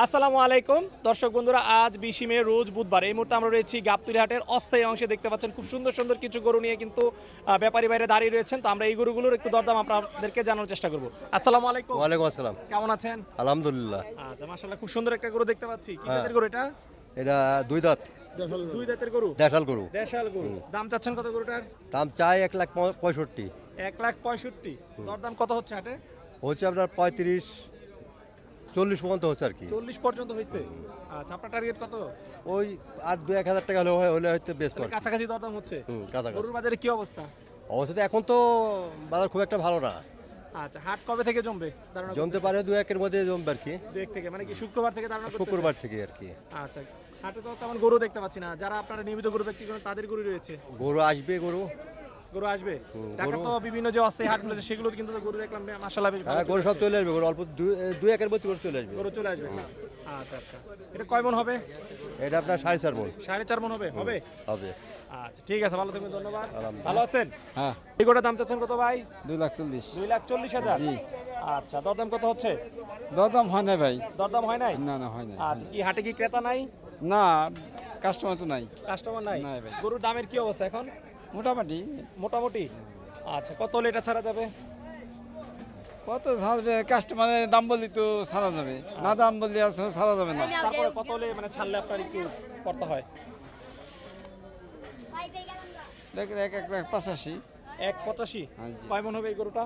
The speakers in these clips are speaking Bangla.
আসসালামু আলাইকুম দর্শক বন্ধুরা, আজ 20 মে রোজ বুধবার। এই মুহূর্তে আমরা রয়েছি গাবতলী হাটের অস্থায়ী অংশে। দেখতে পাচ্ছেন খুব সুন্দর সুন্দর কিছু গরু নিয়ে কিন্তু ব্যাপারী বাইরে দাঁড়িয়ে রয়েছেন। তো আমরা এই গরুগুলোর একটু দরদাম আপনাদেরকে জানানোর চেষ্টা করব। আসসালামু আলাইকুম। ওয়ালাইকুম আসসালাম। কেমন আছেন? আলহামদুলিল্লাহ। আচ্ছা, মাশাআল্লাহ, খুব সুন্দর একটা গরু দেখতে পাচ্ছি। কি জাতের গরু এটা? এটা দুই দাঁত দুই দাঁতের গরু, দেশাল গরু। দেশাল গরু। দাম চাচ্ছেন কত গরুটার? দাম চাই 1,65,000। 1,65,000। দরদাম কত হচ্ছে হাটে? হচ্ছে আপনার 35-40 পর্যন্ত হচ্ছে আর কি। 40 পর্যন্ত হয়েছে। আচ্ছা, আপনার টার্গেট কত? ওই আর 2-1,000 টাকা হলে হয়তো বেশ তাহলে কাছাকাছি দরদাম হচ্ছে। কাছাকাছি গরুর বাজারে কি অবস্থা? অবশ্যই এখন তো বাজার খুব একটা ভালো না। আচ্ছা, হাট কবে থেকে জমবে ধারণা জমতে পারে 2-1-এর মধ্যে জমবে আর কি। করতেছেন? এক থেকে মানে কি শুক্রবার থেকে ধারণা করতেছেন? শুক্রবার থেকে আর কি। আচ্ছা, হাটে তো তেমন গরু দেখতে পাচ্ছি না। যারা আপনারা নিয়মিত গরু বিক্রি করেন তাদের গরু রয়েছে। গরু আসবে গরু। গরু আসবে। ঢাকা গরু- তো বিভিন্ন যে অস্থায়ী হাটগুলো আছে সেগুলো কিন্তু তো গরু দেখলাম মাশাআল্লাহ বেশ ভালো হ্যাঁ, গরু সব চলে আসবে। গরু অল্প 2-1-এর মধ্যে গরু চলে আসবে। গরু চলে আসবে। আচ্ছা আচ্ছা, এটা কয় মন হবে? এটা আপনার 4.5 মণ 4.5 মন হবে। হবে। হবে। আচ্ছা, ঠিক আছে, ভালো থাকবেন, ধন্যবাদ। আলহামদুলিল্লাহ। ভালো আছেন? হ্যাঁ, এই গরুটার দাম চাচ্ছেন কত ভাই? 2,40,000। 2,40,000। জি। আচ্ছা, দরদাম কত হচ্ছে? দরদাম হয় না ভাই। দরদাম হয় নাই? না না হয় না। আচ্ছা, কি হাটে কি ক্রেতা নাই? না, কাস্টমার তো নাই কাস্টমার নাই? নাই ভাই। গরুর দামের কি অবস্থা এখন? মোটামুটি। মোটামুটি। আচ্ছা, কত হলে এটা ছাড়া যাবে? কত ছাড়বে? কাস্টমারের দাম বললি তো ছাড়া যাবে, না দাম বললি আর ছাড়া যাবে না। তারপরে কত হলে মানে ছাড়লে আপনার একটু করতে হয়? দেখ 1,85,000। 1,85। হ্যাঁ জি। কয় মন হবে এই গরুটা?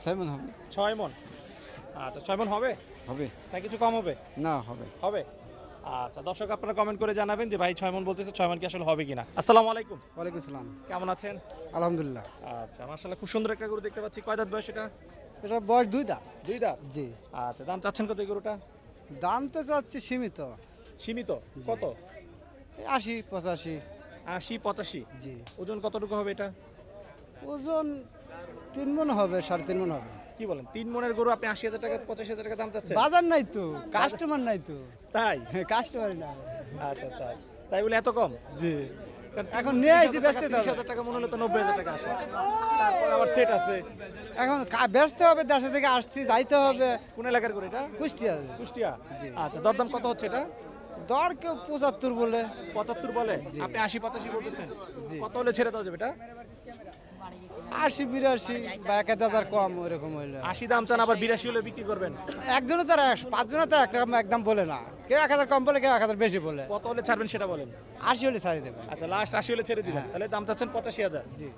6 মণ হবে। 6 মন। আচ্ছা, 6 মন হবে হবে না কিছু কম হবে? না হবে। হবে। আচ্ছা, দর্শক আপনারা কমেন্ট করে জানাবেন যে ভাই 6 মন বলতেছে, 6 মন কি আসলে হবে কিনা। আসসালামু আলাইকুম। ওয়ালাইকুম সালাম। কেমন আছেন? আলহামদুলিল্লাহ। আচ্ছা, মাশাআল্লাহ, খুব সুন্দর একটা গরু দেখতে পাচ্ছি। কয় দাঁত বয়স এটা? এটা বয়স 2 দাঁত। 2 দাঁত। জি। আচ্ছা, দাম চাচ্ছেন কত এই গরুটা? দাম তো চাচ্ছি সীমিত, সীমিত। কত? 80-85। 80-85। জি। ওজন কতটুকু হবে এটা? ওজন 3 মণ হবে, 3.5 মণ হবে। কি বলেন, 3 মনের গরু আপনি 80,000 টাকা 85,000 টাকা দাম চাচ্ছেন? বাজার নাই তো, কাস্টমার নাই তো। তাই? কাস্টমার নাই। আচ্ছা আচ্ছা, তাই বলে এত কম? জি। কারণ এখন নিয়ে আইছি, বেচতে তো হবে। 30,000 টাকা মনে হলে তো 90,000 টাকা আসে। তারপর আবার সেট আছে। এখন বেচতে হবে, দেশে থেকে আসছি, যাইতে হবে। কোন এলাকার গরু এটা? কুষ্টিয়া। কুষ্টিয়া। জি। আচ্ছা, দরদাম কত হচ্ছে এটা? দর কেউ 75 বলে। 75 বলে? আপনি 80-85 বলতেছেন। জি। কত হলে ছেড়ে দেওয়া যাবে এটা? 80-82 বা 1,000 কম ওইরকম হইলে। 80 দাম চান, আবার 82 হলে বিক্রি করবেন? একজনে তার 5 জনে তার একদম বলে না, কেউ 1,000 কম বলে, কেউ 1,000 বেশি বলে। কত হলে ছাড়বেন সেটা বলেন। 80 হলে ছাড়ি দেবেন। আচ্ছা, লাস্ট 80 হলে ছেড়ে দিবেন। তাহলে দাম চাচ্ছেন 85,000। জি।